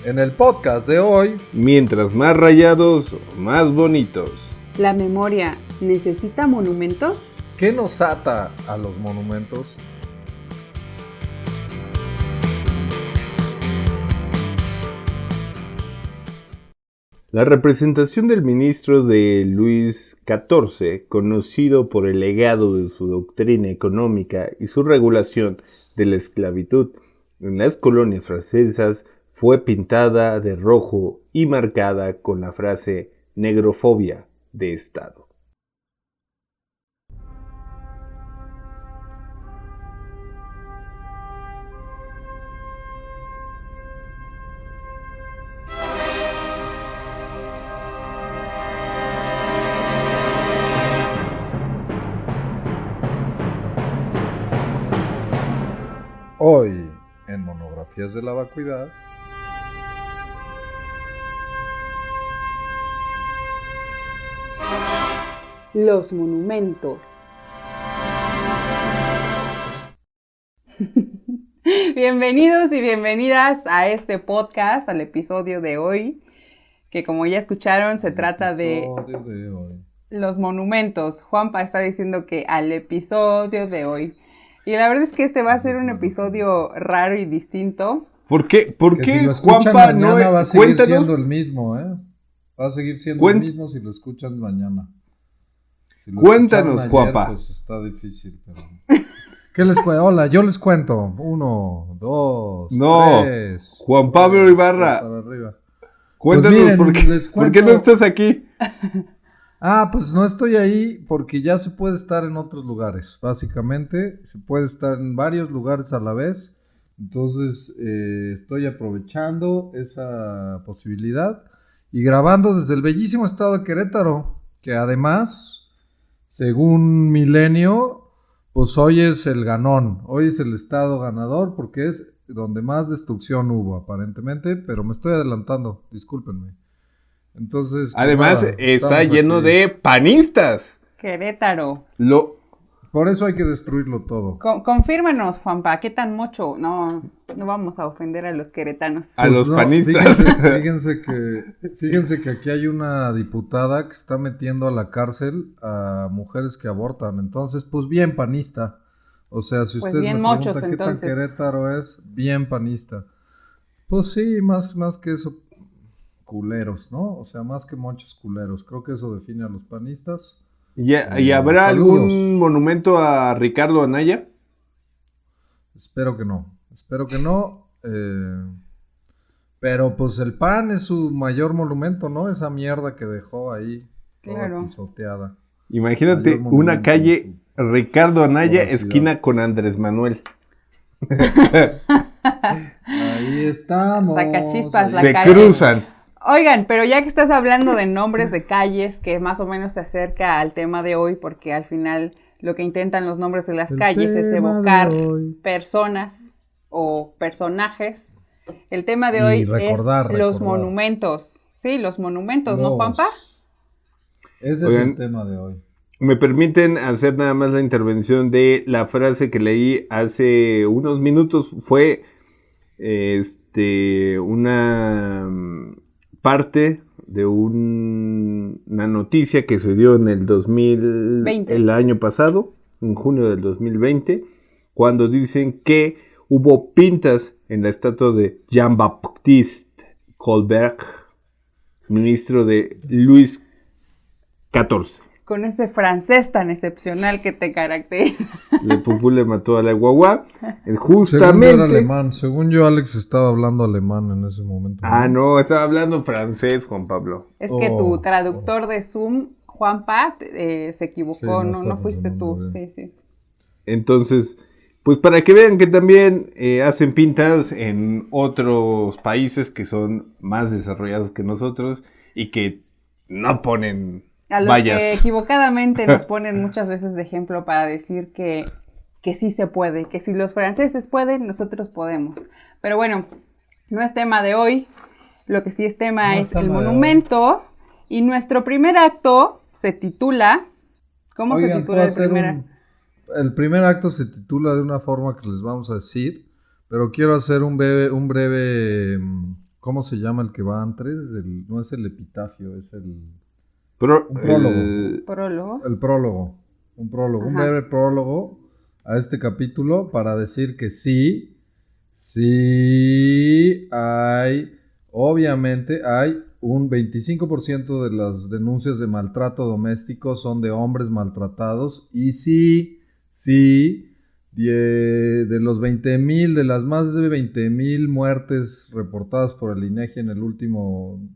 En el podcast de hoy, mientras más rayados, más bonitos. ¿La memoria necesita monumentos? ¿qué nos ata a los monumentos? La representación del ministro de Luis XIV, conocido por el legado de su doctrina económica y su regulación de la esclavitud en las colonias francesas, fue pintada de rojo y marcada con la frase negrofobia de Estado. Hoy, en Monografías de la Vacuidad, Los monumentos. Bienvenidos y bienvenidas a este podcast, al episodio de hoy, que como ya escucharon se trata de hoy. los monumentos. Juanpa está diciendo que al episodio de hoy. Y la verdad es que este va a ser un episodio raro y distinto. ¿Por qué? Que si lo escuchan Juanpa, mañana va a seguir cuéntanos? siendo el mismo, Va a seguir siendo el mismo si lo escuchan mañana. Si lo Cuéntanos, escucharon ayer, Juanpa. Pues está difícil, pero... ¿Qué les cuento? Hola, yo les cuento. 1, 2, No, 3. Juan Pablo Ibarra. Para arriba. Cuéntanos, Pues miren, ¿por les qué no estás aquí? Pues no estoy ahí porque ya se puede estar en otros lugares. Básicamente, se puede estar en varios lugares a la vez. Entonces, estoy aprovechando esa posibilidad y grabando desde el bellísimo estado de Querétaro, que además, según Milenio, pues hoy es el ganón. Hoy es el estado ganador porque es donde más destrucción hubo, aparentemente, pero me estoy adelantando, discúlpenme. Entonces, Además, pues nada, está estamos lleno aquí. de panistas. Querétaro. Por eso hay que destruirlo todo. Confírmanos, Juanpa, ¿qué tan mocho? No vamos a ofender a los queretanos. A los panistas. Fíjense que aquí hay una diputada que está metiendo a la cárcel a mujeres que abortan. Entonces, pues bien panista. O sea, si Pues ustedes bien me mochos, preguntan qué tan entonces. Querétaro es, bien panista. Pues sí, más que eso, culeros, ¿no? O sea, más que muchos culeros. Creo que eso define a los panistas. ¿Y habrá Saludos. algún monumento a Ricardo Anaya? Espero que no. Pero pues el PAN es su mayor monumento, ¿no? Esa mierda que dejó ahí, toda Claro. pisoteada. Imagínate Mayor una monumento. calle Ricardo Anaya, Poblacidad. esquina con Andrés Manuel. Ahí estamos. Sacachispas, la Se calle. cruzan. Oigan, pero ya que estás hablando de nombres de calles, que más o menos se acerca al tema de hoy, porque al final lo que intentan los nombres de las El calles es tema evocar de hoy. personas o personajes. El tema de Y hoy recordar. es los monumentos. Sí, los monumentos, ¿no, Juanpa? Ese Oigan, es el tema de hoy. ¿Me permiten hacer nada más la intervención de la frase que leí hace unos minutos? Fue una parte de una noticia que se dio en el 20. el año pasado, en junio del 2020, cuando dicen que hubo pintas en la estatua de Jean-Baptiste Colbert, ministro de Luis XIV. Con ese francés tan excepcional que te caracteriza. Le Pupú le mató a la guagua. Según yo Justamente. era alemán. Según yo, Alex estaba hablando alemán en ese momento. No, estaba hablando francés, Juan Pablo. Es que tu traductor de Zoom, Juanpa, se equivocó, Sí, no no está fuiste tú. funcionando Sí. Entonces, pues para que vean que también hacen pintas en otros países que son más desarrollados que nosotros y que no ponen A los vallas. que equivocadamente nos ponen muchas veces de ejemplo para decir que sí se puede, que si los franceses pueden, nosotros podemos. Pero bueno, No es tema de hoy, lo que sí es tema No es es tema el de monumento. Y nuestro primer acto se titula... ¿Cómo se Oigan, titula puedo el hacer primer acto? el primer acto se titula de una forma que les vamos a decir, pero quiero hacer un breve, ¿cómo se llama el que va antes? No es el epitafio, es un prólogo. Prólogo. El prólogo, un prólogo, un Ajá. breve prólogo a este capítulo para decir que sí obviamente hay un 25% de las denuncias de maltrato doméstico son de hombres maltratados y de los 20,000, de las más de 20,000 muertes reportadas por el INEGI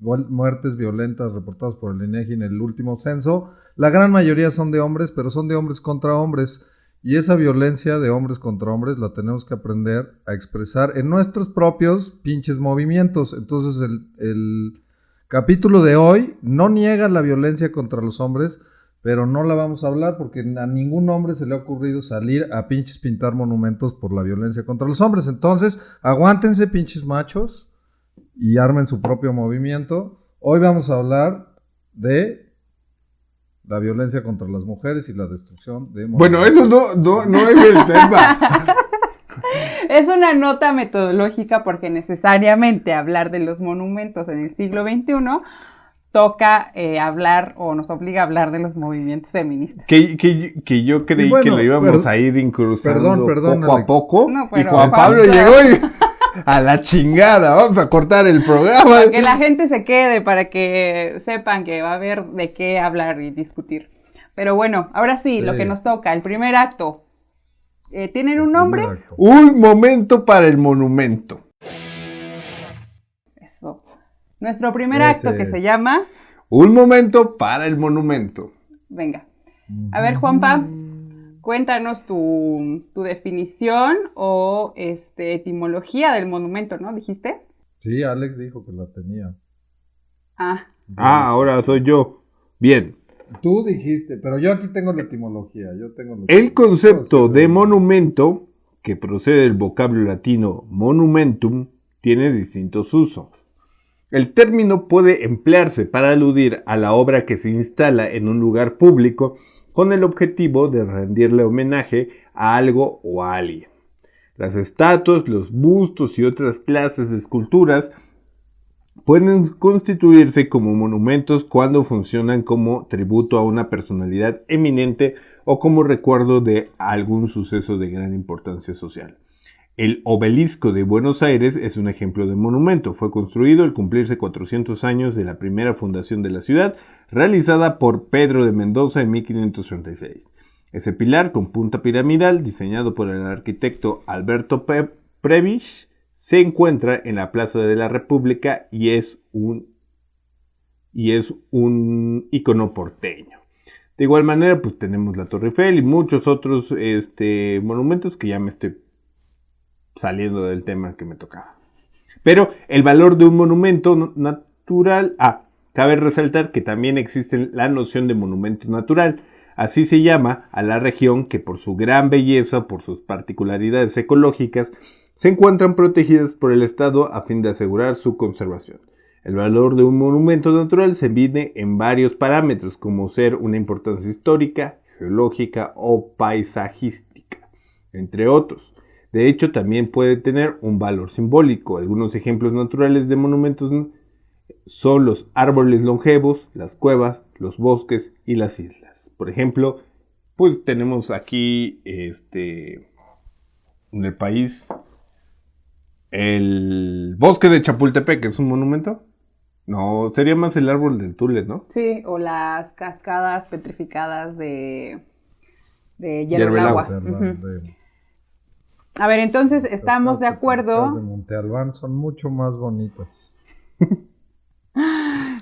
muertes violentas reportadas por el INEGI en el último censo, la gran mayoría son de hombres, pero son de hombres contra hombres. Y esa violencia de hombres contra hombres la tenemos que aprender a expresar en nuestros propios pinches movimientos. Entonces el capítulo de hoy no niega la violencia contra los hombres, pero no la vamos a hablar porque a ningún hombre se le ha ocurrido salir a pinches pintar monumentos por la violencia contra los hombres. Entonces, aguántense pinches machos y armen su propio movimiento. Hoy vamos a hablar de la violencia contra las mujeres y la destrucción de monumentos. Bueno, eso no es el tema. Es una nota metodológica porque necesariamente hablar de los monumentos en el siglo XXI toca hablar o nos obliga a hablar de los movimientos feministas. Que yo creí que lo íbamos a ir incrustando perdón, poco Alex. a poco. No, Y pero Juan Pablo llegó y a la chingada, vamos a cortar el programa. Para que la gente se quede, para que sepan que va a haber de qué hablar y discutir. Pero bueno, ahora sí, lo que nos toca, el primer acto. ¿Tienen un nombre? Un momento para el monumento. Eso. Nuestro primer acto que se llama... Un momento para el monumento. Venga. A ver, Juanpa, cuéntanos tu definición o etimología del monumento, ¿no? ¿Dijiste? Sí, Alex dijo que la tenía. Ahora soy yo. Bien. Tú dijiste, pero yo aquí tengo la etimología. El concepto de monumento, que procede del vocablo latino monumentum, tiene distintos usos. El término puede emplearse para aludir a la obra que se instala en un lugar público con el objetivo de rendirle homenaje a algo o a alguien. Las estatuas, los bustos y otras clases de esculturas pueden constituirse como monumentos cuando funcionan como tributo a una personalidad eminente o como recuerdo de algún suceso de gran importancia social. El Obelisco de Buenos Aires es un ejemplo de monumento. Fue construido al cumplirse 400 años de la primera fundación de la ciudad, realizada por Pedro de Mendoza en 1536. Ese pilar con punta piramidal, diseñado por el arquitecto Alberto Prebisch, se encuentra en la Plaza de la República y es un icono porteño. De igual manera, pues tenemos la Torre Eiffel y muchos otros monumentos que ya me estoy saliendo del tema que me tocaba. Pero el valor de un monumento natural... cabe resaltar que también existe la noción de monumento natural. Así se llama a la región que por su gran belleza, por sus particularidades ecológicas, se encuentran protegidas por el Estado a fin de asegurar su conservación. El valor de un monumento natural se mide en varios parámetros, como ser una importancia histórica, geológica o paisajística, entre otros. De hecho, también puede tener un valor simbólico. Algunos ejemplos naturales de monumentos son los árboles longevos, las cuevas, los bosques y las islas. Por ejemplo, pues tenemos aquí en el país el bosque de Chapultepec, ¿es un monumento? No, sería más el árbol del Tule, ¿no? Sí, o las cascadas petrificadas de hierro el agua. A ver, entonces estamos de acuerdo. Las de Monte Albán son mucho más bonitas.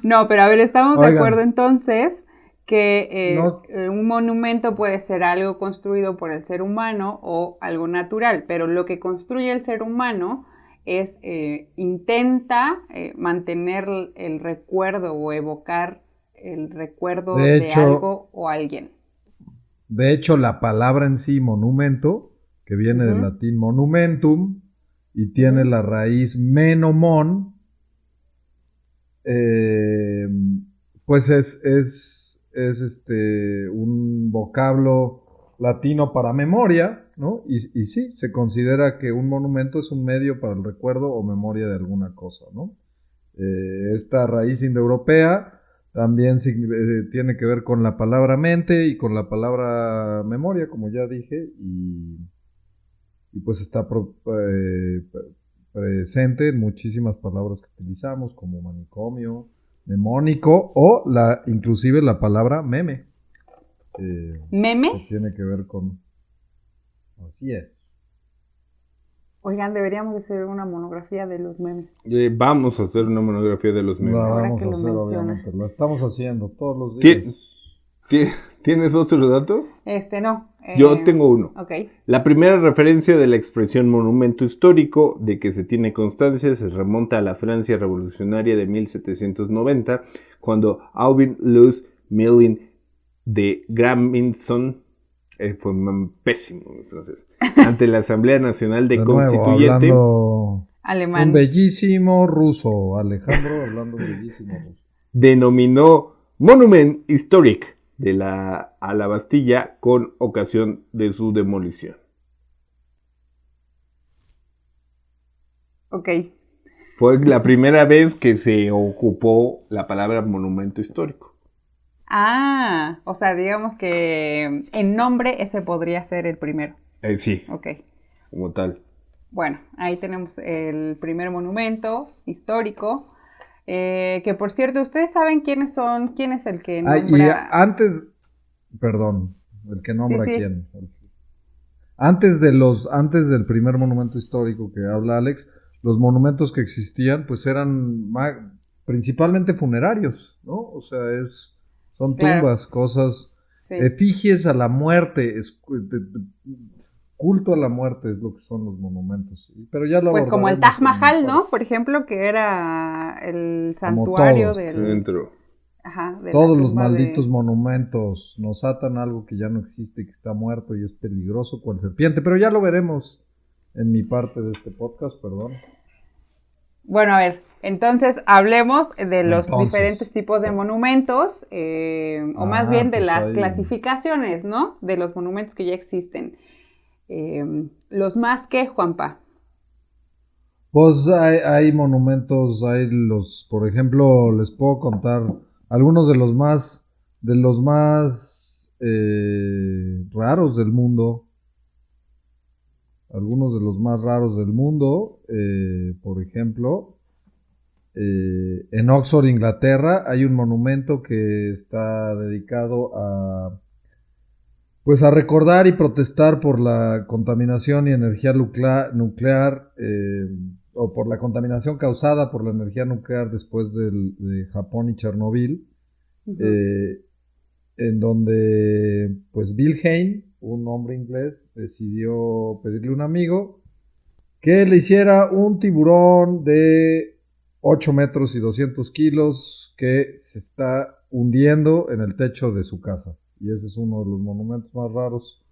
No, pero a ver, estamos de acuerdo entonces que No. un monumento puede ser algo construido por el ser humano o algo natural, pero lo que construye el ser humano es intenta mantener el recuerdo o evocar el recuerdo de algo o alguien. De hecho, la palabra en sí, monumento, que viene del latín monumentum, y tiene la raíz menomón, pues es un vocablo latino para memoria, ¿no? Y sí, se considera que un monumento es un medio para el recuerdo o memoria de alguna cosa, ¿no? Esta raíz indoeuropea también tiene que ver con la palabra mente y con la palabra memoria, como ya dije, y pues está presente en muchísimas palabras que utilizamos, como manicomio, mnemónico o inclusive la palabra meme. ¿Meme? Que tiene que ver con... Así es. Oigan, deberíamos hacer una monografía de los memes. Vamos a hacer una monografía de los memes. La Ahora vamos que a lo hacer, menciona. obviamente. Lo estamos haciendo todos los días. ¿Tienes otro dato? No. Yo tengo uno. Ok. La primera referencia de la expresión monumento histórico de que se tiene constancia se remonta a la Francia revolucionaria de 1790, cuando Aubin Louis Mellin de Graminson, fue pésimo mi francés, ante la Asamblea Nacional de Constituyente. Hablando Alemán. Un bellísimo ruso, Alejandro, hablando un bellísimo ruso. Denominó Monument Historique a la Bastilla con ocasión de su demolición. Ok. Fue la primera vez que se ocupó la palabra monumento histórico. O sea, digamos que en nombre ese podría ser el primero. Sí, Ok. como tal. Bueno, ahí tenemos el primer monumento histórico. Que por cierto, ¿ustedes saben quién es el que nombra? Perdón, el que nombra Sí. quién. Antes del primer monumento histórico que habla Alex, los monumentos que existían pues eran principalmente funerarios, ¿no? O sea, son tumbas, cosas, sí. Efigies a la muerte, culto a la muerte es lo que son los monumentos. Pero ya lo pues como el Taj Mahal, ¿no? Por ejemplo, que era el santuario del centro. Ajá, de todos los malditos monumentos nos atan a algo que ya no existe, que está muerto y es peligroso, cual serpiente. Pero ya lo veremos en mi parte de este podcast, perdón. Bueno, a ver, entonces hablemos de los diferentes tipos de monumentos, o más bien de las clasificaciones, ¿no? De los monumentos que ya existen. ¿Los más qué, Juanpa? Pues hay monumentos, por ejemplo, les puedo contar algunos de los más raros del mundo. Algunos de los más raros del mundo, por ejemplo, en Oxford, Inglaterra, hay un monumento que está dedicado a recordar y protestar por la contaminación y energía nuclear, o por la contaminación causada por la energía nuclear después de Japón y Chernobyl, en donde pues Bill Hayne, un hombre inglés, decidió pedirle a un amigo que le hiciera un tiburón de 8 metros y 200 kilos que se está hundiendo en el techo de su casa. Y ese es uno de los monumentos más raros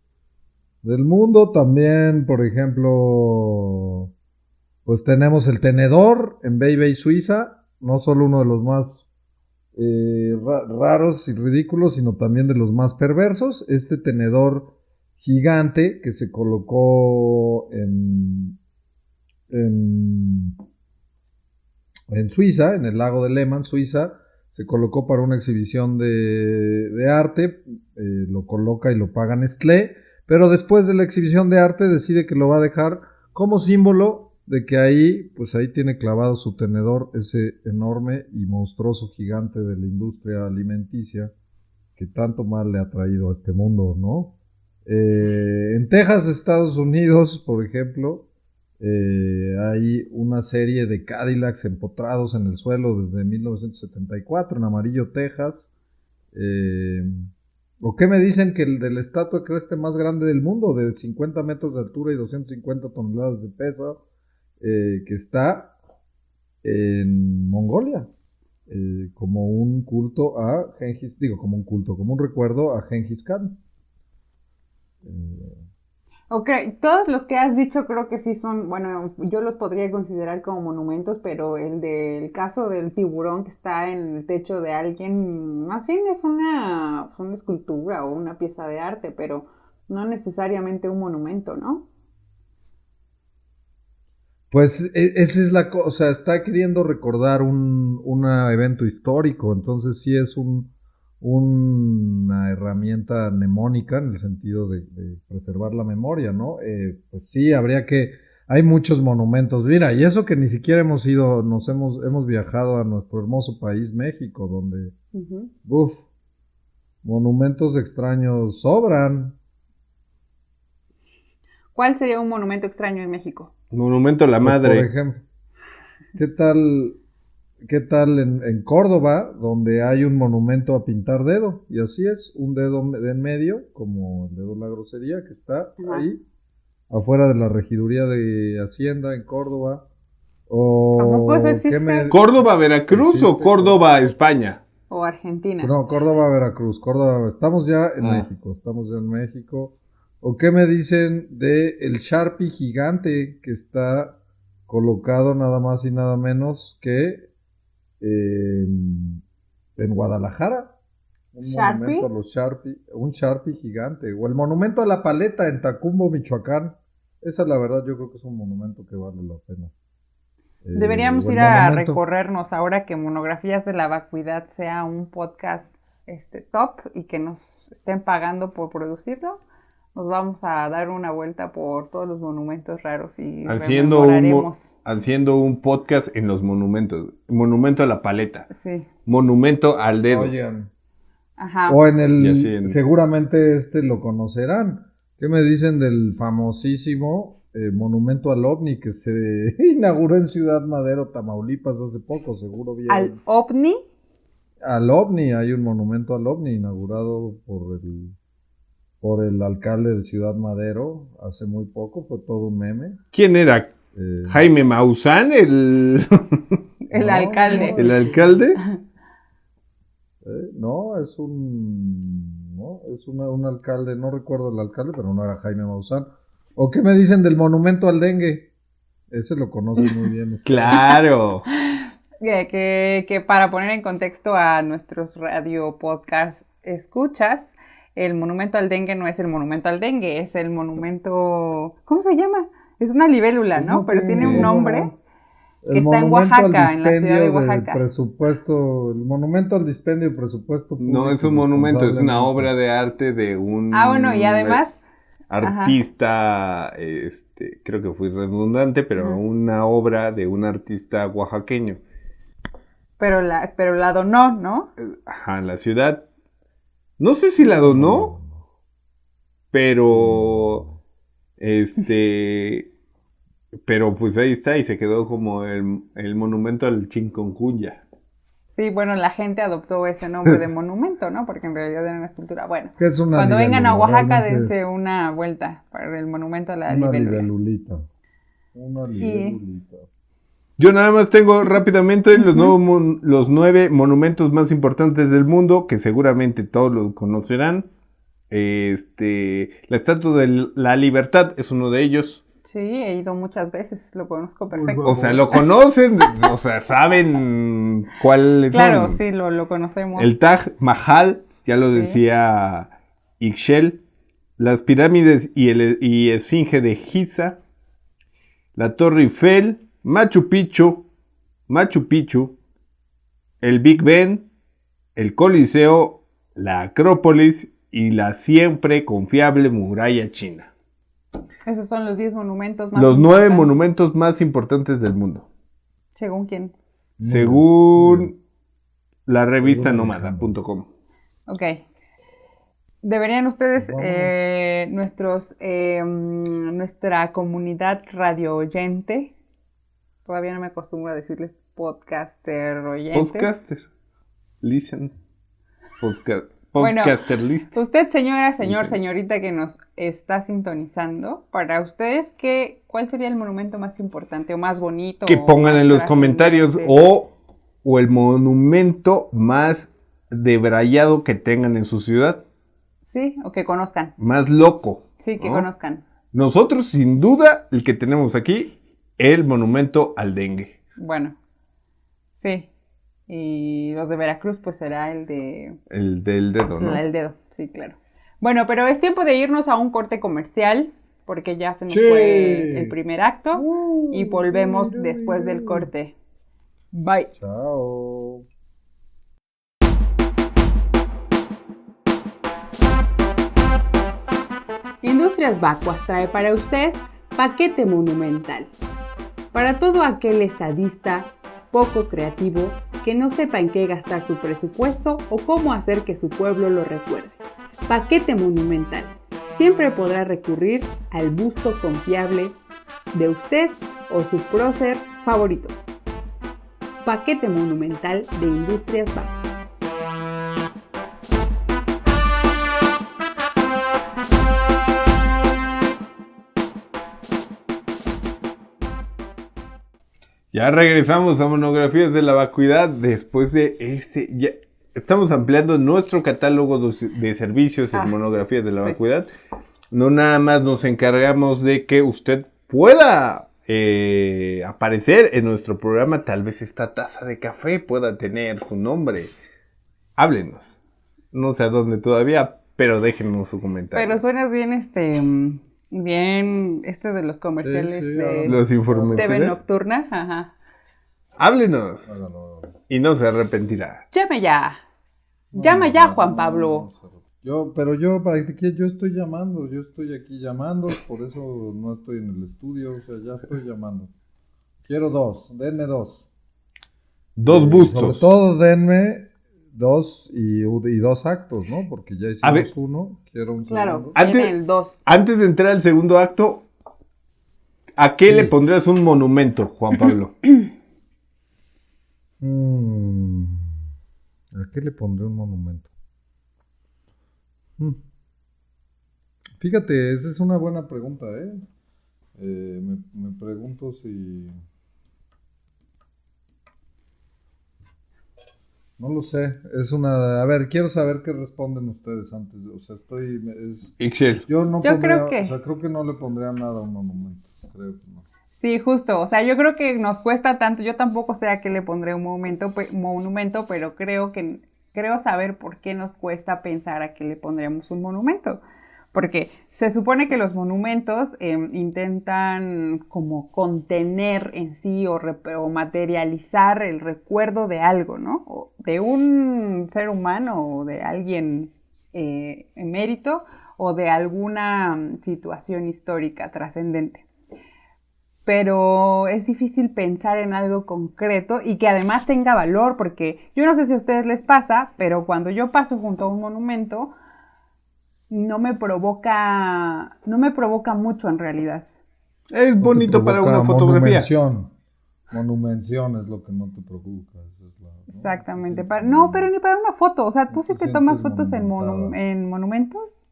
del mundo. También, por ejemplo, pues tenemos el tenedor en Vevey, Suiza. No solo uno de los más raros y ridículos, sino también de los más perversos. Este tenedor gigante que se colocó en Suiza, en el lago de Leman, Suiza. Se colocó para una exhibición de arte, lo coloca y lo paga Nestlé, pero después de la exhibición de arte decide que lo va a dejar como símbolo de que ahí tiene clavado su tenedor, ese enorme y monstruoso gigante de la industria alimenticia que tanto mal le ha traído a este mundo, ¿no? En Texas, Estados Unidos, por ejemplo, hay una serie de Cadillacs empotrados en el suelo desde 1974 en Amarillo, Texas. ¿O qué me dicen que el de la estatua creste más grande del mundo, de 50 metros de altura y 250 toneladas de peso, que está en Mongolia, como un culto a como un recuerdo a Gengis Khan. Ok, todos los que has dicho creo que sí son, bueno, yo los podría considerar como monumentos, pero el del caso del tiburón que está en el techo de alguien, más bien es una escultura o una pieza de arte, pero no necesariamente un monumento, ¿no? Pues esa es la cosa, o sea, está queriendo recordar un evento histórico, entonces sí es una herramienta mnemónica en el sentido de preservar la memoria, ¿no? Pues sí, hay muchos monumentos, mira, y eso que ni siquiera hemos viajado a nuestro hermoso país, México, donde, Ujú. monumentos extraños sobran. ¿Cuál sería un monumento extraño en México? Monumento a la Pues por madre. ejemplo, ¿qué tal? ¿Qué tal en Córdoba, donde hay un monumento a pintar dedo? Y así es, un dedo de en medio, como el dedo de la grosería, que está Ajá. ahí, afuera de la regiduría de Hacienda en Córdoba. ¿A poco eso O qué existe? ¿Córdoba, Veracruz o existe, Córdoba, España? ¿O Argentina? no, Córdoba, Veracruz, Córdoba, estamos ya en Ah. México, estamos ya en México. ¿O qué me dicen de el Sharpie gigante que está colocado nada más y nada menos que en Guadalajara? Un ¿Sharpie? monumento a los Sharpie, un Sharpie gigante. O el monumento a la paleta en Tacumbo, Michoacán. Esa, la verdad, yo creo que es un monumento que vale la pena. Deberíamos o el ir a monumento. recorrernos ahora que Monografías de la Vacuidad sea un podcast top y que nos estén pagando por producirlo. Nos vamos a dar una vuelta por todos los monumentos raros y rememoraremos. Haciendo un podcast en los monumentos. Monumento a la paleta. Sí, Monumento al dedo. Oigan. ajá. O en Y así seguramente lo conocerán. ¿Qué me dicen del famosísimo monumento al OVNI que se inauguró en Ciudad Madero, Tamaulipas, hace poco? Seguro vieron. Al OVNI. Al OVNI, hay un monumento al OVNI inaugurado por el alcalde de Ciudad Madero hace muy poco, fue todo un meme. ¿Quién era? Jaime Maussan, El No, alcalde. el alcalde. No, es un alcalde, no recuerdo el alcalde, pero no era Jaime Maussan. ¿O qué me dicen del monumento al dengue? Ese lo conocen muy bien. Claro. Que para poner en contexto a nuestros radio podcast escuchas, el monumento al dengue no es el monumento al dengue, es el monumento... ¿Cómo se llama? Es una libélula, Pues ¿no? no Pero tiene un nombre que El está en monumento al Oaxaca, en la ciudad de dispendio Oaxaca. presupuesto, el monumento al dispendio de presupuesto público. No es un monumento, es una responsablemente. obra de arte de un Bueno, y además... artista, creo que fui redundante, pero una obra de un artista oaxaqueño. Pero la donó, ¿no? Ajá, la ciudad. No sé si la donó, pero pero pues ahí está y se quedó como el monumento al Chikungunya. Sí, bueno, la gente adoptó ese nombre de monumento, ¿no? Porque en realidad era una escultura. Bueno, Que es una cuando vengan a libélula, Oaxaca, realmente dense es una vuelta para el monumento a la una libélula. libelulita. Una libelulita. Yo nada más tengo rápidamente los 9 monumentos más importantes del mundo, que seguramente todos los conocerán. La Estatua de la Libertad es uno de ellos. Sí, he ido muchas veces, lo conozco perfecto. O sea, lo conocen, o sea, saben cuáles Claro, son. sí, lo conocemos. El Taj Mahal, ya lo Sí. decía Ixchel. Las pirámides y Esfinge de Giza. La Torre Eiffel. Machu Picchu, el Big Ben, el Coliseo, la Acrópolis y la siempre confiable muralla china. Esos son los 10 monumentos más Los 9 importantes. monumentos más importantes del mundo. ¿Según quién? Según la revista Según nómada.com. Ok. Deberían ustedes, Vamos. nuestra comunidad radio oyente, todavía no me acostumbro a decirles podcaster oyentes. Podcaster. Listen. Bueno, Podcaster list. Usted, señora, señor, Dicen. señorita que nos está sintonizando, para ustedes, ¿cuál sería el monumento más importante o más bonito? Que o pongan más en los comentarios trascendente? o el monumento más debrayado que tengan en su ciudad. Sí, o que conozcan. Más loco. Sí, que ¿no? conozcan. Nosotros, sin duda, el que tenemos aquí, el monumento al dengue. Bueno, sí. Y los de Veracruz, pues será el de... El del dedo, ¿no? El dedo, sí, claro. Bueno, pero es tiempo de irnos a un corte comercial, porque ya se nos Sí. fue el primer acto, y volvemos después del corte. Bye. Chao. Industrias Vacuas trae para usted paquete monumental. Para todo aquel estadista poco creativo que no sepa en qué gastar su presupuesto o cómo hacer que su pueblo lo recuerde. Paquete monumental. Siempre podrá recurrir al busto confiable de usted o su prócer favorito. Paquete monumental de Industrias Vacuas. Ya regresamos a Monografías de la Vacuidad después de ya estamos ampliando nuestro catálogo de servicios en Monografías de la Vacuidad. No nada más nos encargamos de que usted pueda aparecer en nuestro programa. Tal vez esta taza de café pueda tener su nombre. Háblenos. No sé a dónde todavía, pero déjenos su comentario. Pero suenas bien, bien, de los comerciales Sí, de Los informes. TV Nocturna. Ajá. Háblenos. No. Y no se arrepentirá. Llame ya. Llama ya, Juan Pablo. Yo estoy llamando, yo estoy aquí llamando, por eso no estoy en el estudio, o sea, ya estoy llamando. Quiero denme dos. Dos bustos. Sobre todo denme dos y dos actos, ¿no? Porque ya hicimos uno, quiero un segundo. Claro, tiene el 2. Antes de entrar al segundo acto, ¿a qué le pondrías un monumento, Juan Pablo? ¿A qué le pondré un monumento? Fíjate, esa es una buena pregunta, ¿eh? Me pregunto si... No lo sé, es una... A ver, quiero saber qué responden ustedes antes, o sea, Ixchel. Yo creo que... O sea, creo que no le pondría nada a un monumento, creo que no. Sí, justo, o sea, yo creo que nos cuesta tanto, yo tampoco sé a qué le pondré un monumento, pero creo saber por qué nos cuesta pensar a qué le pondríamos un monumento. Porque se supone que los monumentos intentan como contener en sí o materializar el recuerdo de algo, ¿no? O de un ser humano o de alguien emérito o de alguna situación histórica trascendente. Pero es difícil pensar en algo concreto y que además tenga valor, porque yo no sé si a ustedes les pasa, pero cuando yo paso junto a un monumento, no me provoca mucho en realidad. Es bonito para una fotografía. Monumención es lo que no te provoca. Exactamente. Pero ni para una foto. O sea, ¿tú sí te tomas fotos en monumentos?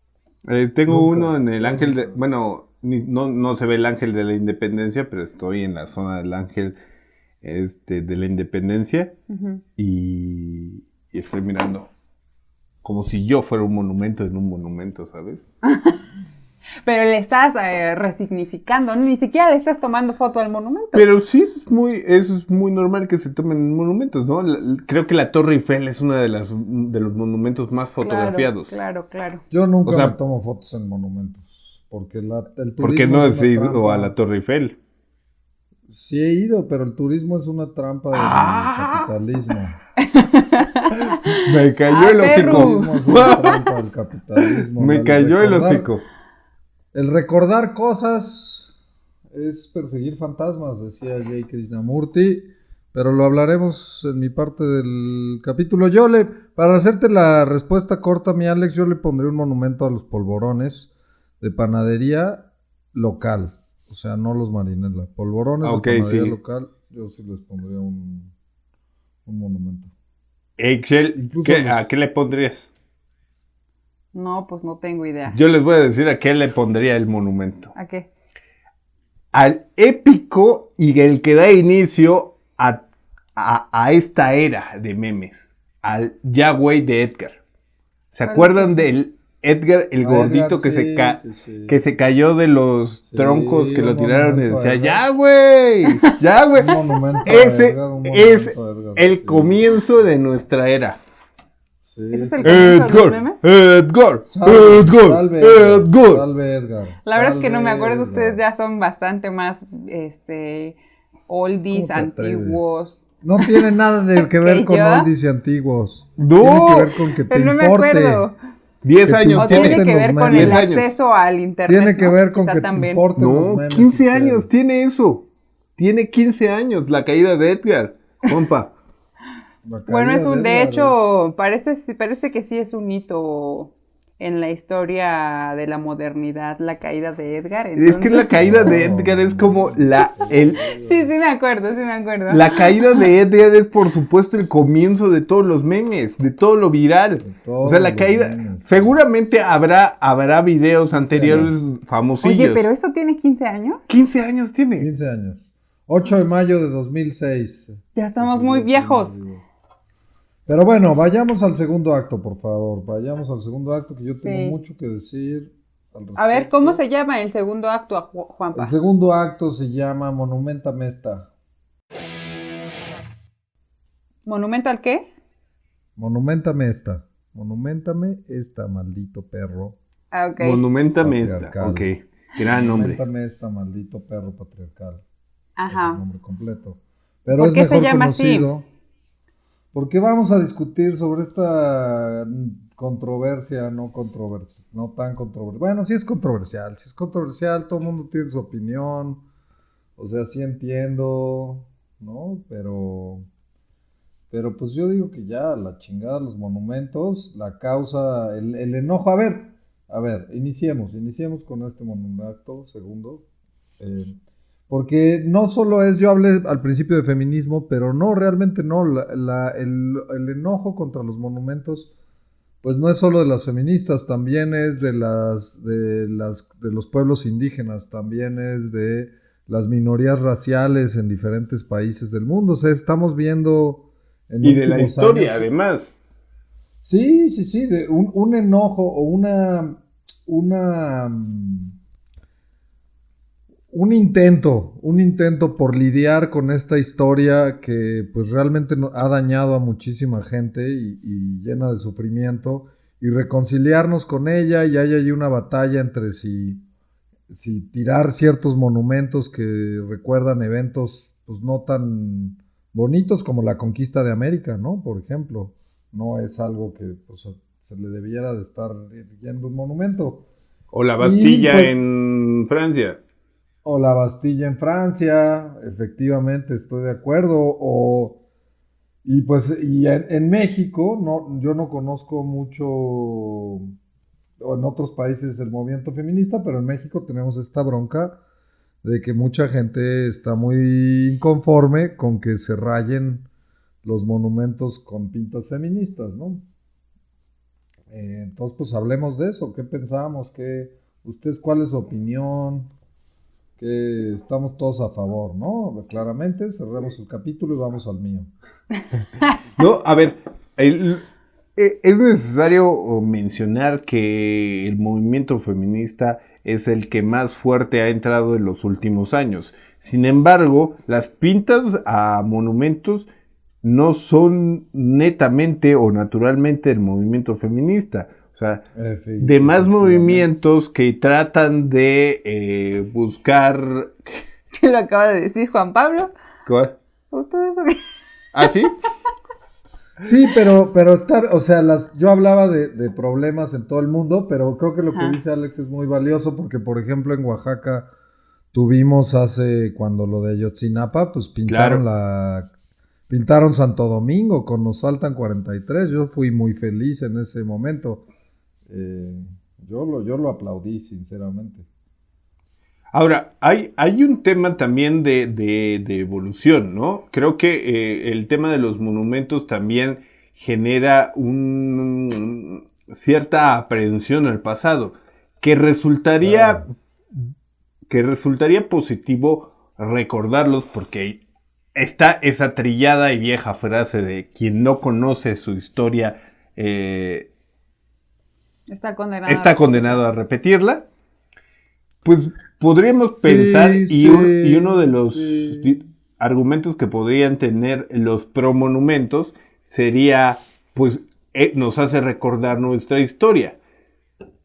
Tengo uno en el Ángel de... Bueno, no se ve el Ángel de la Independencia, pero estoy en la zona del Ángel de la Independencia. Uh-huh. Y estoy mirando como si yo fuera un monumento en un monumento, ¿sabes? Pero le estás resignificando, ni siquiera le estás tomando foto al monumento. Pero sí, eso es muy normal que se tomen monumentos, ¿no? Creo que la Torre Eiffel es uno de los monumentos más fotografiados. Claro. Yo nunca me tomo fotos en monumentos, porque el turismo... ¿Por qué no has ido a la Torre Eiffel? Sí he ido, pero el turismo es una trampa del capitalismo. Me cayó el hocico. Es una trampa del capitalismo. Me cayó el hocico. El recordar cosas es perseguir fantasmas, decía J. Krishnamurti, pero lo hablaremos en mi parte del capítulo. Para hacerte la respuesta corta, mi Alex, yo le pondré un monumento a los polvorones de panadería local. O sea, no los Marinela. Polvorones de panadería local, yo sí les pondría un monumento. Excel, ¿a qué le pondrías? No, pues no tengo idea. Yo les voy a decir a qué le pondría el monumento. ¿A qué? Al épico y el que da inicio a esta era de memes. Al Yahweh de Edgar. ¿Se acuerdan del Edgar, el gordito Edgar, que, sí. que se cayó de los Sí, troncos que lo un tiraron y monumento decía, a Edgar. ¡ya, güey! ¡Ya, güey! Un monumento a Ese Edgar, un es monumento a Edgar, el sí. comienzo de nuestra era. Sí, ¿Ese es sí. el comienzo de los memes? Edgar, Salve Edgar. Salve Edgar. La verdad es que no me Salve acuerdo, Edgar. ustedes ya son bastante más, oldies, ¿Cómo te atreves? antiguos. No tiene nada que ver ¿Que con yo? oldies y antiguos. No. Tiene que ver con que te Pero no me importe. acuerdo. 10 Que te años O importen tiene que los ver con memes. el 10 años. acceso al internet. Tiene que ¿no? ver con Quizá que te también. importen los No, memes. 15 ustedes. años tiene eso. Tiene 15 años la caída de Edgar. Compa. La Bueno, caída de Edgar hecho, parece que sí es un hito en la historia de la modernidad, la caída de Edgar. Es que la caída de Edgar es como Sí, me acuerdo. la caída de Edgar es por supuesto el comienzo de todos los memes, de todo lo viral. todos O sea, la los caída, memes. seguramente habrá videos anteriores famosillos. Oye, pero eso tiene 15 años. 15 años tiene. 15 años. 8 de mayo de 2006. Ya estamos muy viejos. Pero bueno, vayamos al segundo acto, por favor. Vayamos al segundo acto, que yo tengo Sí. mucho que decir al respecto. A ver, ¿cómo se llama el segundo acto, Juanpa? El segundo acto se llama Monumenta Mesta. ¿Monumento al qué? Monumentame esta. Monumentame esta, maldito perro. Ah, ok. Monumentame esta. Patriarcal. Ok, gran nombre. Monumentame esta, maldito perro patriarcal. Es el Ajá. nombre completo. Pero ¿Por es qué se mejor llama así? conocido. Porque vamos a discutir sobre esta controversia, no tan controversial. Bueno, sí es controversial, todo el mundo tiene su opinión. O sea, sí entiendo, ¿no? Pero pues yo digo que ya, la chingada, los monumentos, la causa, el enojo. A ver, iniciemos con este monumento, segundo. Porque no solo es, yo hablé al principio de feminismo, pero no, realmente no. El enojo contra los monumentos, pues no es solo de las feministas, también es de los pueblos indígenas, también es de las minorías raciales en diferentes países del mundo. O sea, estamos viendo en Y de la últimos historia, años, además. sí, de un enojo o un intento por lidiar con esta historia que pues realmente ha dañado a muchísima gente y llena de sufrimiento, y reconciliarnos con ella, y hay ahí una batalla entre si tirar ciertos monumentos que recuerdan eventos pues no tan bonitos como la conquista de América, ¿no? Por ejemplo, no es algo que pues, se le debiera de estar erigiendo un monumento. O la Bastilla pues, en Francia. O la Bastilla en Francia, efectivamente, estoy de acuerdo. Y en México, yo no conozco mucho, o en otros países, el movimiento feminista, pero en México tenemos esta bronca de que mucha gente está muy inconforme con que se rayen los monumentos con pintas feministas, ¿no? Entonces, pues hablemos de eso. ¿Qué pensamos? ¿Ustedes cuál es su opinión? Que estamos todos a favor, ¿no? Claramente, cerremos el capítulo y vamos al mío. No, a ver, es necesario mencionar que el movimiento feminista es el que más fuerte ha entrado en los últimos años. Sin embargo, las pintas a monumentos no son netamente o naturalmente el movimiento feminista. O sea, demás movimientos que tratan de buscar... ¿Qué lo acaba de decir Juan Pablo? ¿Cuál? ¿Todo eso qué? ¿Ah, sí? Sí, pero está, o sea, yo hablaba de problemas en todo el mundo, pero creo que lo que dice Alex es muy valioso, porque por ejemplo en Oaxaca tuvimos cuando lo de Ayotzinapa, pues pintaron Santo Domingo con Nos Faltan 43. Yo fui muy feliz en ese momento. Yo lo aplaudí, sinceramente. Ahora, hay un tema también de evolución, ¿no? Creo que el tema de los monumentos también genera cierta aprehensión al pasado, que resultaría positivo recordarlos, porque está esa trillada y vieja frase de quien no conoce su historia Está condenado a repetirla. Pues podríamos Sí, pensar, sí, y uno de los sí. argumentos que podrían tener los promonumentos sería, pues, nos hace recordar nuestra historia.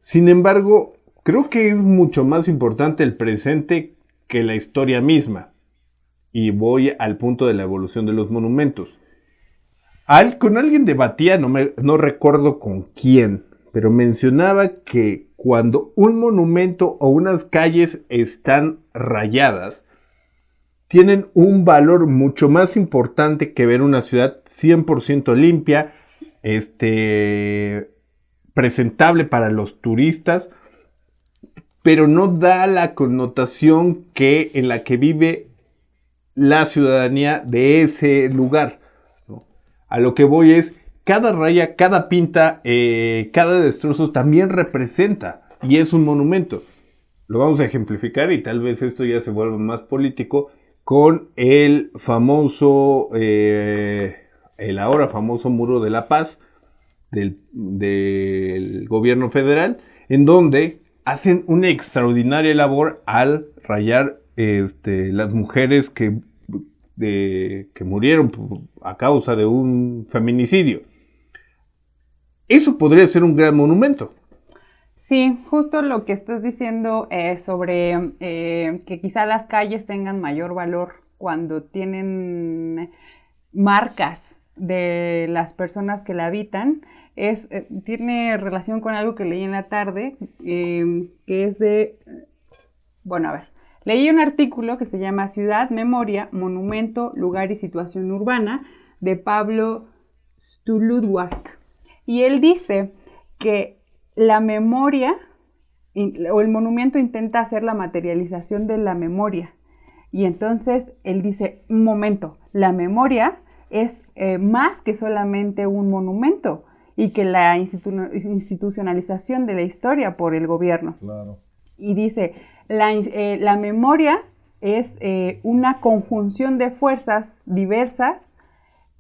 Sin embargo, creo que es mucho más importante el presente que la historia misma. Y voy al punto de la evolución de los monumentos. Con alguien debatía, no recuerdo con quién, pero mencionaba que cuando un monumento o unas calles están rayadas, tienen un valor mucho más importante que ver una ciudad 100% limpia, presentable para los turistas, pero no da la connotación en la que vive la ciudadanía de ese lugar. A lo que voy es, cada raya, cada pinta, cada destrozo también representa y es un monumento. Lo vamos a ejemplificar y tal vez esto ya se vuelva más político con el famoso, el ahora famoso Muro de la Paz del gobierno federal, en donde hacen una extraordinaria labor al rayar las mujeres que murieron a causa de un feminicidio. Eso podría ser un gran monumento. Sí, justo lo que estás diciendo sobre que quizá las calles tengan mayor valor cuando tienen marcas de las personas que la habitan, tiene relación con algo que leí en la tarde, que es bueno, a ver, leí un artículo que se llama Ciudad, Memoria, Monumento, Lugar y Situación Urbana, de Pablo Stuludwak. Y él dice que la memoria o el monumento intenta hacer la materialización de la memoria. Y entonces él dice, un momento, la memoria es más que solamente un monumento y que la institucionalización de la historia por el gobierno. Claro. Y dice, la memoria es una conjunción de fuerzas diversas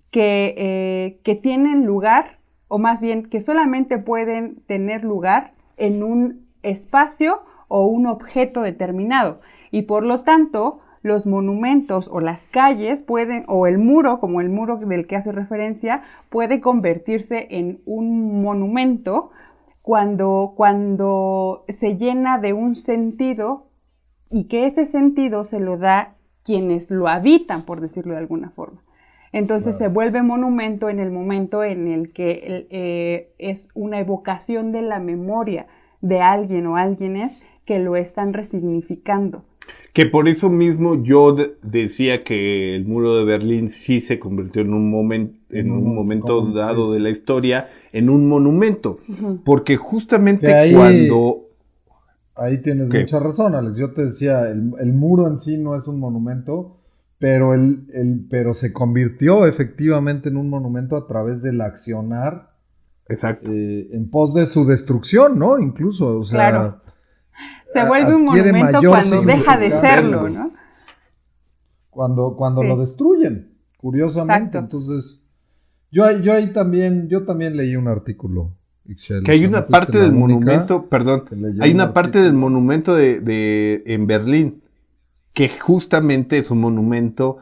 que tienen lugar, o más bien que solamente pueden tener lugar en un espacio o un objeto determinado. Y por lo tanto, los monumentos o las calles pueden, o el muro, como el muro del que hace referencia, puede convertirse en un monumento cuando se llena de un sentido y que ese sentido se lo da quienes lo habitan, por decirlo de alguna forma. Entonces se vuelve monumento en el momento en el que es una evocación de la memoria de alguien o alguienes que lo están resignificando. Que por eso mismo yo decía que el muro de Berlín sí se convirtió en un momento dado de la historia en un monumento. Porque justamente Ahí tienes mucha razón, Alex. Yo te decía, el muro en sí no es un monumento, pero pero se convirtió efectivamente en un monumento a través del accionar. Exacto. En pos de su destrucción, ¿no? Incluso, o sea... Claro. Se vuelve un monumento cuando deja de serlo, ¿no? Cuando Sí. lo destruyen, curiosamente. Exacto. Entonces, yo ahí también leí un artículo, Ixchel. Que hay una parte del monumento, hay una parte del monumento en Berlín que justamente es un monumento,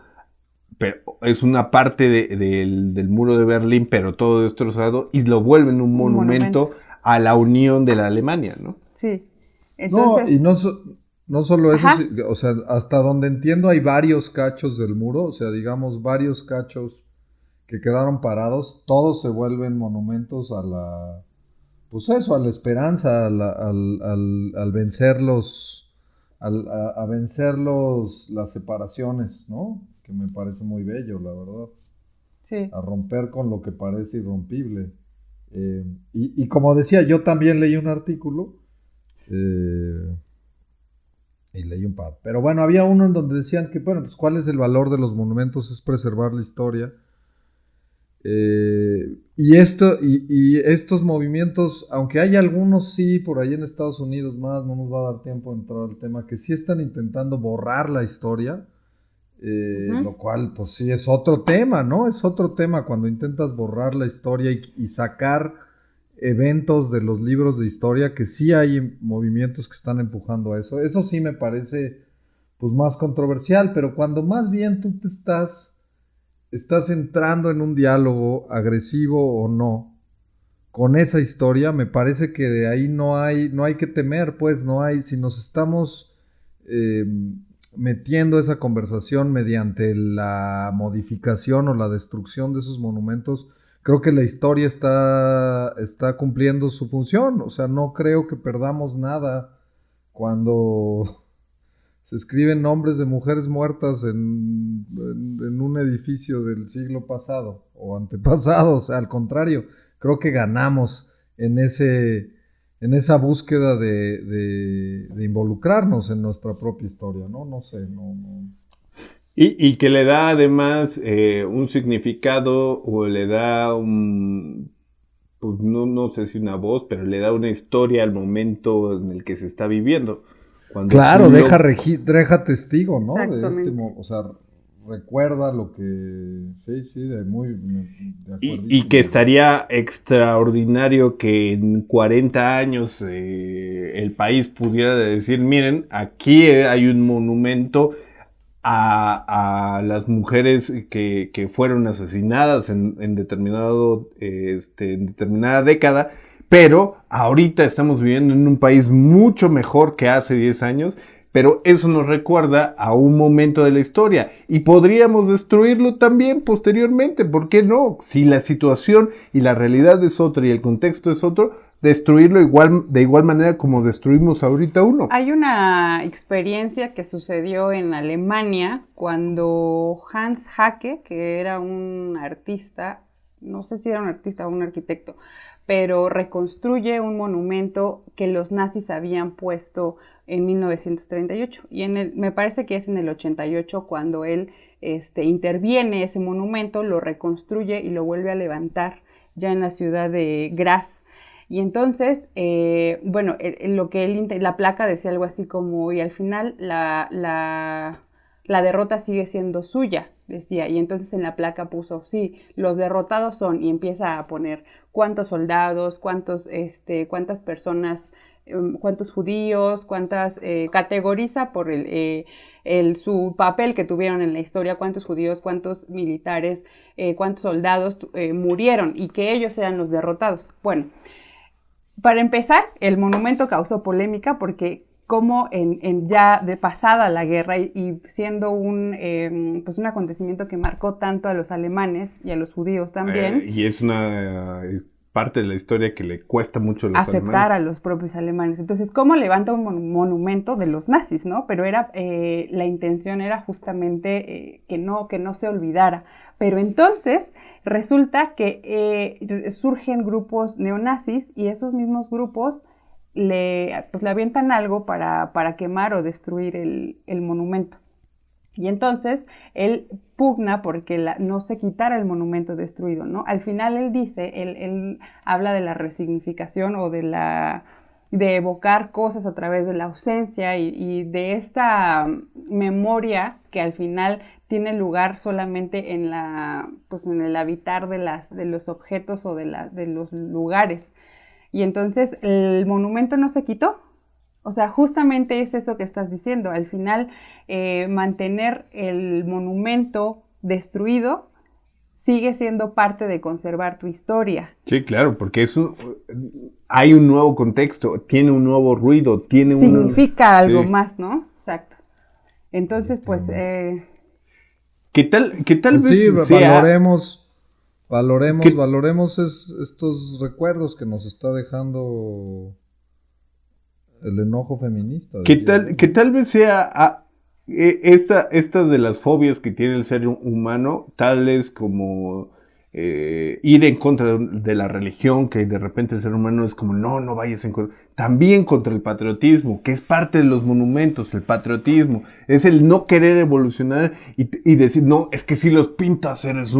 pero es una parte del muro de Berlín, pero todo destrozado, y lo vuelven un monumento a la unión de la Alemania, ¿no? Sí. Entonces, No, y no solo eso, Ajá. o sea, hasta donde entiendo hay varios cachos del muro, o sea, digamos varios cachos que quedaron parados, todos se vuelven monumentos a la, pues eso, a la esperanza, al vencerlos, a vencerlos las separaciones, ¿no? Que me parece muy bello, la verdad. sí. A romper con lo que parece irrompible. Y como decía, yo también leí un artículo y leí un par. Pero bueno, había uno en donde decían que, bueno, pues cuál es el valor de los monumentos, es preservar la historia. Y estos movimientos, aunque hay algunos sí, por ahí en Estados Unidos más, no nos va a dar tiempo de entrar al tema, que sí están intentando borrar la historia, lo cual pues sí es otro tema, ¿no? Es otro tema cuando intentas borrar la historia y sacar eventos de los libros de historia, que sí hay movimientos que están empujando a eso. Eso sí me parece pues más controversial, pero cuando más bien tú te estás entrando en un diálogo agresivo o no con esa historia, me parece que de ahí no hay que temer, pues si nos estamos metiendo esa conversación mediante la modificación o la destrucción de esos monumentos, creo que la historia está cumpliendo su función. O sea, no creo que perdamos nada cuando se escriben nombres de mujeres muertas en un edificio del siglo pasado o antepasado. O sea, al contrario, creo que ganamos en esa búsqueda de involucrarnos en nuestra propia historia, ¿no? No sé, no. Y que le da además un significado o le da pues no sé si una voz, pero le da una historia al momento en el que se está viviendo. Claro, deja testigo, ¿no? Exactamente. O sea, recuerda lo que... Sí, de acuerdo. Y que estaría extraordinario que en 40 años el país pudiera decir, miren, aquí hay un monumento a las mujeres que fueron asesinadas en determinada década, pero ahorita estamos viviendo en un país mucho mejor que hace 10 años, pero eso nos recuerda a un momento de la historia y podríamos destruirlo también posteriormente, ¿por qué no? Si la situación y la realidad es otra y el contexto es otro, destruirlo de igual manera como destruimos ahorita uno. Hay una experiencia que sucedió en Alemania cuando Hans Hacke, que era un artista, no sé si era un artista o un arquitecto, pero reconstruye un monumento que los nazis habían puesto en 1938. Y me parece que es en el 88 cuando él interviene ese monumento, lo reconstruye y lo vuelve a levantar ya en la ciudad de Graz. Y entonces, la placa decía algo así como, y al final la derrota sigue siendo suya, decía. Y entonces en la placa puso, sí, los derrotados son, y empieza a poner cuántos soldados, cuántas personas, cuántos judíos, categoriza por su papel que tuvieron en la historia, cuántos judíos, cuántos militares, cuántos soldados murieron y que ellos eran los derrotados. Bueno, para empezar, el monumento causó polémica porque como ya de pasada la guerra y siendo un acontecimiento que marcó tanto a los alemanes y a los judíos también. Y es una parte de la historia que le cuesta mucho a los aceptar alemanes. A los propios alemanes. Entonces, ¿cómo levanta un monumento de los nazis, no? Pero la intención era justamente que no se olvidara. Pero entonces resulta que surgen grupos neonazis y esos mismos grupos le avientan algo para quemar o destruir el monumento. Y entonces él pugna porque no se quitara el monumento destruido, ¿no? Al final él habla de la resignificación o de evocar cosas a través de la ausencia y de esta memoria que al final tiene lugar solamente en el habitar de los objetos o de los lugares. Y entonces el monumento no se quitó. O sea, justamente es eso que estás diciendo. Al final, mantener el monumento destruido sigue siendo parte de conservar tu historia. Sí, claro, porque hay un nuevo contexto, tiene un nuevo ruido, significa algo más, ¿no? Exacto. Entonces, pues... ¿Qué tal pues vez sí, sea... valoremos estos recuerdos que nos está dejando el enojo feminista. Que tal vez sea esta de las fobias que tiene el ser humano, tales como ir en contra de la religión, que de repente el ser humano es como, no vayas en contra. También contra el patriotismo, que es parte de los monumentos, el patriotismo. Es el no querer evolucionar y decir, no, es que si los pintas eres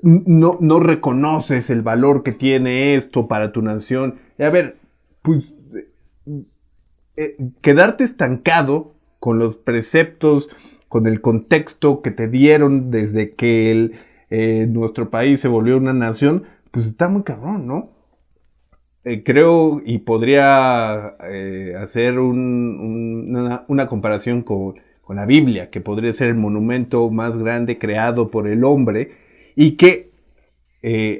no reconoces el valor que tiene esto para tu nación. Y a ver, pues... quedarte estancado con los preceptos, con el contexto que te dieron desde que nuestro país se volvió una nación, pues está muy cabrón, ¿no? creo y podría hacer una comparación con la Biblia, que podría ser el monumento más grande creado por el hombre y que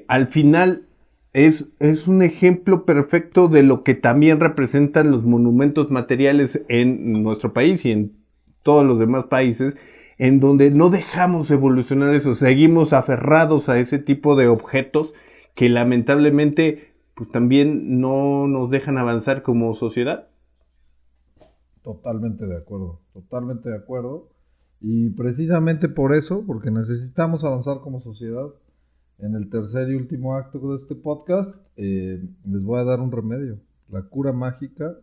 al final es un ejemplo perfecto de lo que también representan los monumentos materiales en nuestro país y en todos los demás países, en donde no dejamos evolucionar eso, seguimos aferrados a ese tipo de objetos que lamentablemente pues también no nos dejan avanzar como sociedad. Totalmente de acuerdo, totalmente de acuerdo. Y precisamente por eso, porque necesitamos avanzar como sociedad, en el tercer y último acto de este podcast, les voy a dar un remedio, la cura mágica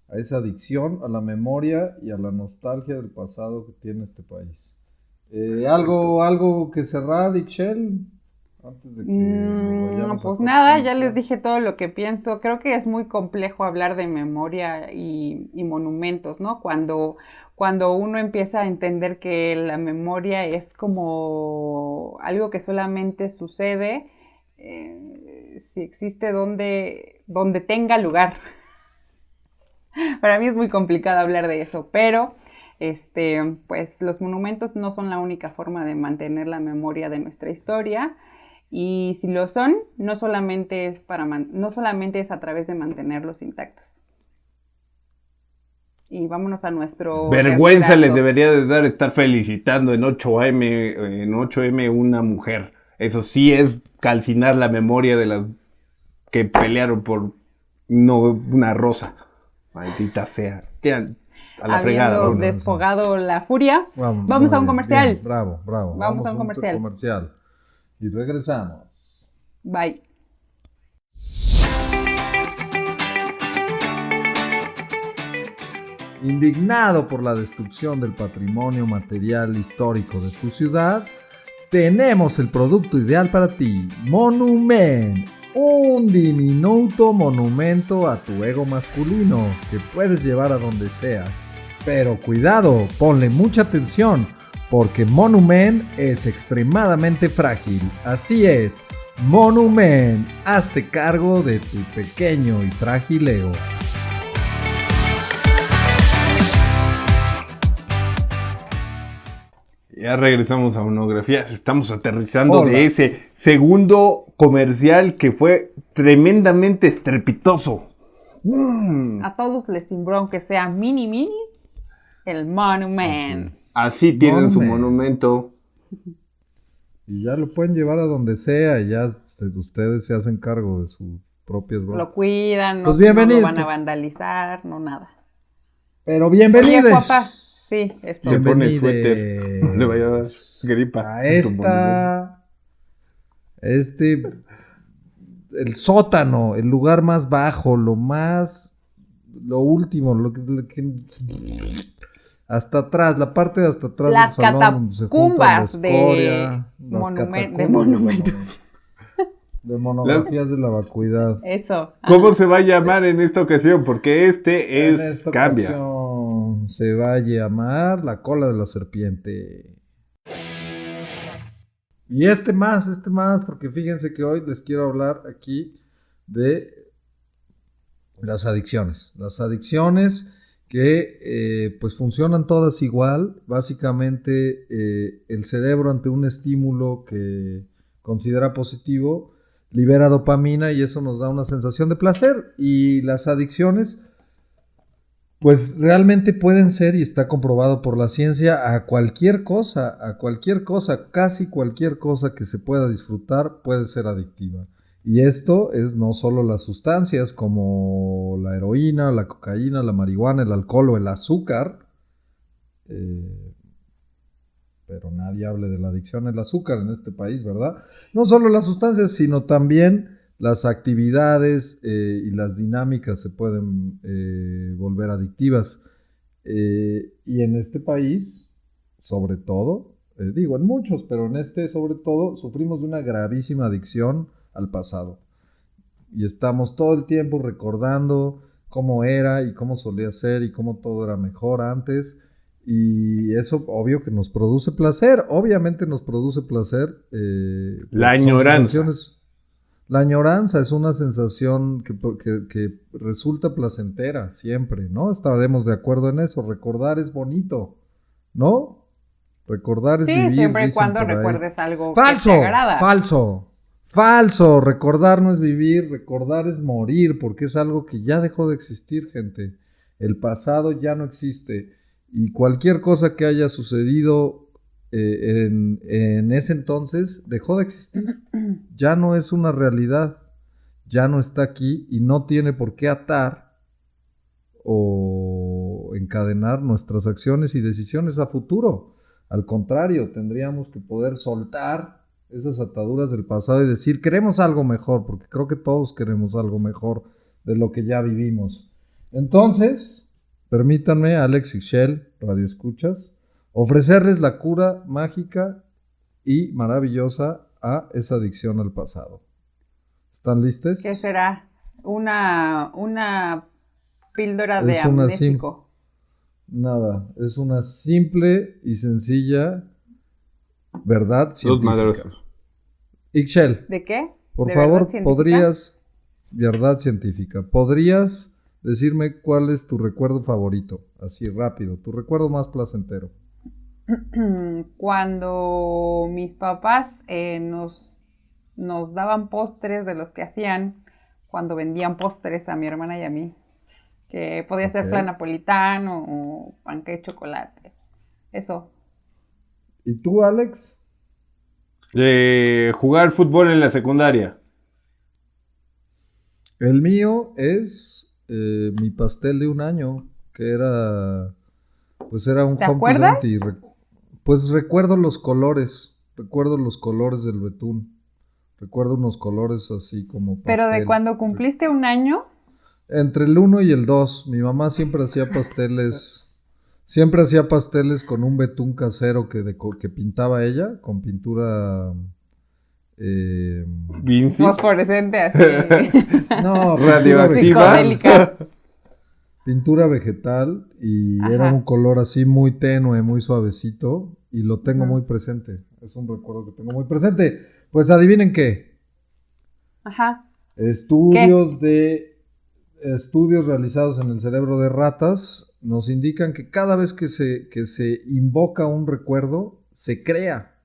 a esa adicción, a la memoria y a la nostalgia del pasado que tiene este país. ¿Algo que cerrar, Ixchel? Antes de que nos vayamos pues a nada, ya comercial. les dije todo lo que pienso. Creo que es muy complejo hablar de memoria y monumentos, ¿no? Cuando uno empieza a entender que la memoria es como algo que solamente sucede si existe donde tenga lugar. Para mí es muy complicado hablar de eso, pero pues los monumentos no son la única forma de mantener la memoria de nuestra historia. Y si lo son, no solamente es a través de mantenerlos intactos. Y vámonos a nuestro Vergüenza les acto. debería de dar estar felicitando en 8M una mujer. Eso sí es calcinar la memoria de las que pelearon por una rosa. Maldita sea. Quedan a la fregada. Habiendo Bueno. desfogado la furia, vamos muy a un bien, comercial. bien, bravo. Vamos a un comercial. Y regresamos. Bye. Indignado por la destrucción del patrimonio material histórico de tu ciudad, tenemos el producto ideal para ti, Monument, un diminuto monumento a tu ego masculino que puedes llevar a donde sea. Pero cuidado, ponle mucha atención, porque Monument es extremadamente frágil. Así es, Monument, hazte cargo de tu pequeño y frágil ego. Ya regresamos a Monografía. Estamos aterrizando Hola. de ese segundo comercial que fue tremendamente estrepitoso. A todos les cimbró, aunque sea mini, el Monument. Así tienen su Monument. monumento. Y ya lo pueden llevar a donde sea y ya ustedes se hacen cargo de sus propias broncas. Lo cuidan, no, Pues no bienvenido. lo van a vandalizar, no nada. Pero Oye, bienvenidos. guapa. Sí, esto. Le pone Bienvenides suéter. No le vaya a dar gripa. a el sótano, el lugar más bajo, lo último, hasta atrás, la parte de hasta atrás Las del salón donde se junta la catacumbas de escoria, las de catacumbas monumentos. de monografías de la vacuidad. Eso. ¿Cómo se va a llamar en esta ocasión? Porque En esta cambia. ocasión se va a llamar La cola de la serpiente. Y este más, porque fíjense que hoy les quiero hablar aquí de las adicciones. Las adicciones que pues funcionan todas igual. Básicamente el cerebro ante un estímulo que considera positivo libera dopamina y eso nos da una sensación de placer. Y las adicciones pues realmente pueden ser, y está comprobado por la ciencia, a cualquier cosa, casi cualquier cosa que se pueda disfrutar puede ser adictiva. Y esto es no solo las sustancias como la heroína, la cocaína, la marihuana, el alcohol o el azúcar, pero nadie habla de la adicción al azúcar en este país, ¿verdad? No solo las sustancias, sino también las actividades y las dinámicas se pueden volver adictivas. Y en este país, sobre todo, digo en muchos, pero en este sobre todo, sufrimos de una gravísima adicción al pasado. Y estamos todo el tiempo recordando cómo era y cómo solía ser y cómo todo era mejor antes. Y eso obvio que nos produce placer, obviamente nos produce placer. La añoranza. La añoranza es una sensación que resulta placentera siempre, ¿no? Estaremos de acuerdo en eso. Recordar es bonito, ¿no? Recordar es vivir, siempre y dicen cuando por ahí. recuerdes algo ¡Falso! que te agrada. ¡Falso! Recordar no es vivir, recordar es morir, porque es algo que ya dejó de existir, gente. El pasado ya no existe. Y cualquier cosa que haya sucedido en ese entonces dejó de existir. Ya no es una realidad. Ya no está aquí y no tiene por qué atar o encadenar nuestras acciones y decisiones a futuro. Al contrario, tendríamos que poder soltar esas ataduras del pasado y decir, queremos algo mejor, porque creo que todos queremos algo mejor de lo que ya vivimos. Entonces, permítanme, Alex y Shell, Radio Escuchas, ofrecerles la cura mágica y maravillosa a esa adicción al pasado. ¿Están listos? ¿Qué será? Una píldora de amnésico. Nada, es una simple y sencilla verdad científica. Ixchel, ¿De qué? por ¿De favor, verdad verdad científica, ¿podrías decirme cuál es tu recuerdo favorito? Así rápido, tu recuerdo más placentero. Cuando mis papás nos daban postres de los que hacían cuando vendían postres a mi hermana y a mí, que podía ser flan napolitano o panque de chocolate, eso. ¿Y tú, Alex? Jugar fútbol en la secundaria. El mío es mi pastel de un año, que era un ¿Te Humpty acuerdas? Dumpty. Pues recuerdo los colores del betún. Recuerdo unos colores así como pastel. Pero de cuando cumpliste un año. Entre el 1 y el 2, mi mamá siempre hacía pasteles con un betún casero que pintaba ella, con pintura fosforescente así. no, radioactiva. Pintura vegetal y era un color así muy tenue, muy suavecito y lo tengo muy presente. Es un recuerdo que tengo muy presente. Pues adivinen qué. Ajá. Estudios realizados en el cerebro de ratas nos indican que cada vez que se invoca un recuerdo, se crea.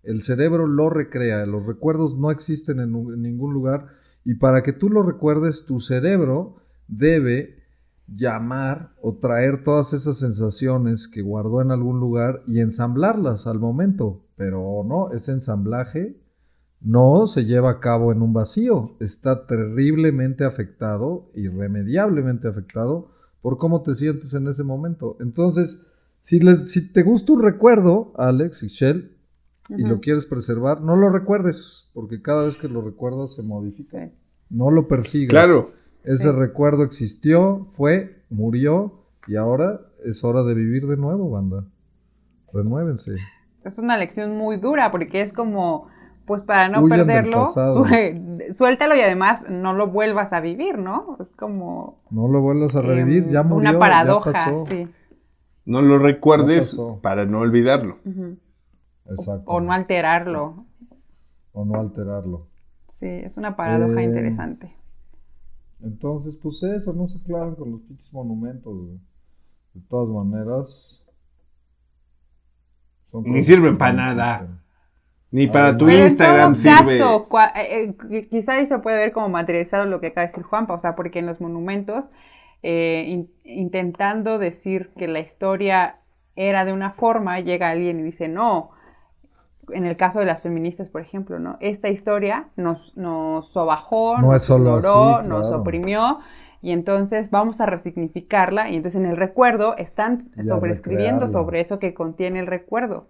El cerebro lo recrea. Los recuerdos no existen en ningún lugar y para que tú lo recuerdes, tu cerebro debe llamar o traer todas esas sensaciones que guardó en algún lugar y ensamblarlas al momento. Pero no, ese ensamblaje no se lleva a cabo en un vacío, está terriblemente afectado, irremediablemente afectado por cómo te sientes en ese momento. Entonces, si te gusta un recuerdo, Alex y Shell, y lo quieres preservar, no lo recuerdes, porque cada vez que lo recuerdas se modifica. No lo persigas. Claro. Ese recuerdo existió, murió, y ahora es hora de vivir de nuevo, banda. Renuévense. Es una lección muy dura, porque es como, pues para no Huyan del perderlo, pasado. Suéltalo y además no lo vuelvas a vivir, ¿no? Es como... No lo vuelvas a revivir, ya murió, una paradoja, ya pasó. sí. No lo recuerdes No para no olvidarlo. Exacto. O no alterarlo. Sí, es una paradoja interesante. Entonces, pues eso, no se claven con los pinches monumentos, güey. De todas maneras, son Ni cosas sirven que para no nada. existen. Ni para tu Pero Instagram en todo sirve. caso, quizá ahí se puede ver como materializado lo que acaba de decir Juanpa, o sea, porque en los monumentos, intentando decir que la historia era de una forma, llega alguien y dice, no, en el caso de las feministas, por ejemplo, ¿no? Esta historia nos sobajó, No nos es solo ignoró, así, nos claro. oprimió, y entonces vamos a resignificarla, y entonces en el recuerdo están Y a sobreescribiendo recrearla. sobre eso que contiene el recuerdo.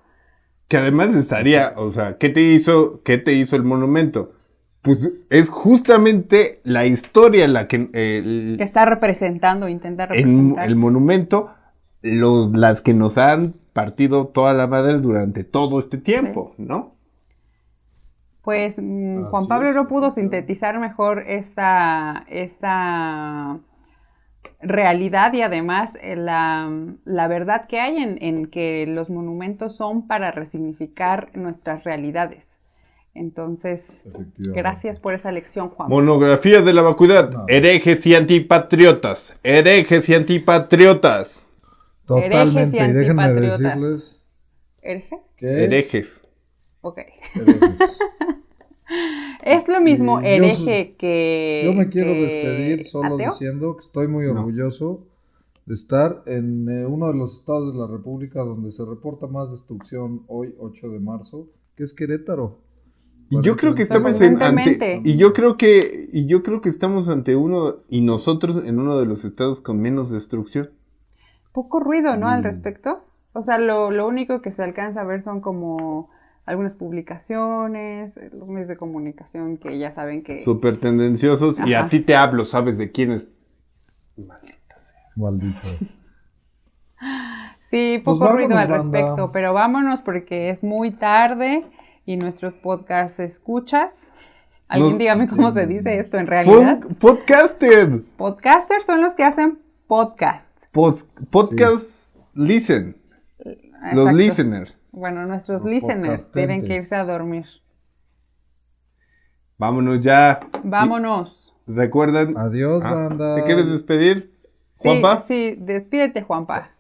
Que además estaría, o sea, ¿qué te hizo el monumento? Pues es justamente la historia la que Que está representando, intenta en representar. el monumento, las que nos han partido toda la madre durante todo este tiempo, ¿no? Pues Juan Pablo no pudo sintetizar mejor esa realidad y además la verdad que hay en que los monumentos son para resignificar nuestras realidades. Entonces, Efectivamente. gracias por esa lección, Juan. Monografía de la vacuidad. No. Herejes y antipatriotas. Herejes y antipatriotas. Totalmente, Herejes y y déjenme antipatriotas. decirles ¿Herejes? que Herejes. Ok. herejes. Es lo mismo Y hereje que... Yo me quiero que despedir solo ateo. diciendo que estoy muy orgulloso de estar en uno de los estados de la República donde se reporta más destrucción hoy, 8 de marzo, que es Querétaro. Y yo creo que estamos Sorprendentemente. y yo creo que estamos ante uno y nosotros en uno de los estados con menos destrucción. Poco ruido, ¿no? Al respecto. O sea, lo único que se alcanza a ver son como algunas publicaciones, los medios de comunicación que ya saben que... Súper tendenciosos. Y a Ajá. ti te hablo, ¿sabes de quiénes? Maldita sea. Maldito. Sí, Pues poco ruido al vámonos, banda. respecto, pero vámonos porque es muy tarde y nuestros podcasts escuchas. Alguien No- dígame cómo se dice esto en realidad. Podcaster. Podcasters son los que hacen podcast. Podcast listen. Los Exacto. listeners. Bueno, nuestros Los listeners tienen que podcastentes. irse a dormir. Vámonos ya. Vámonos. ¿Recuerdan? Adiós, banda. ¿Te quieres despedir? Sí, Juanpa. sí, despídete, Juanpa.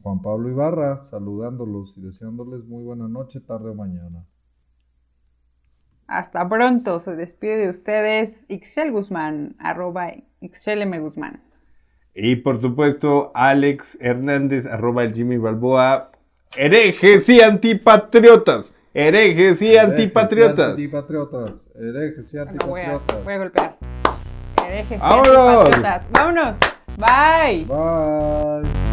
Juan Pablo Ibarra, saludándolos y deseándoles muy buena noche, tarde o mañana. Hasta pronto. Se despide de ustedes Ixchel Guzmán, @ixchelmguzmán. Y por supuesto, Alex Hernández, @el Jimmy Balboa. Herejes y antipatriotas. Herejes y antipatriotas. Antipatriotas. Herejes y No, voy antipatriotas. a golpear. Herejes y ¡Vámonos! antipatriotas. ¡Vámonos! Bye. Bye.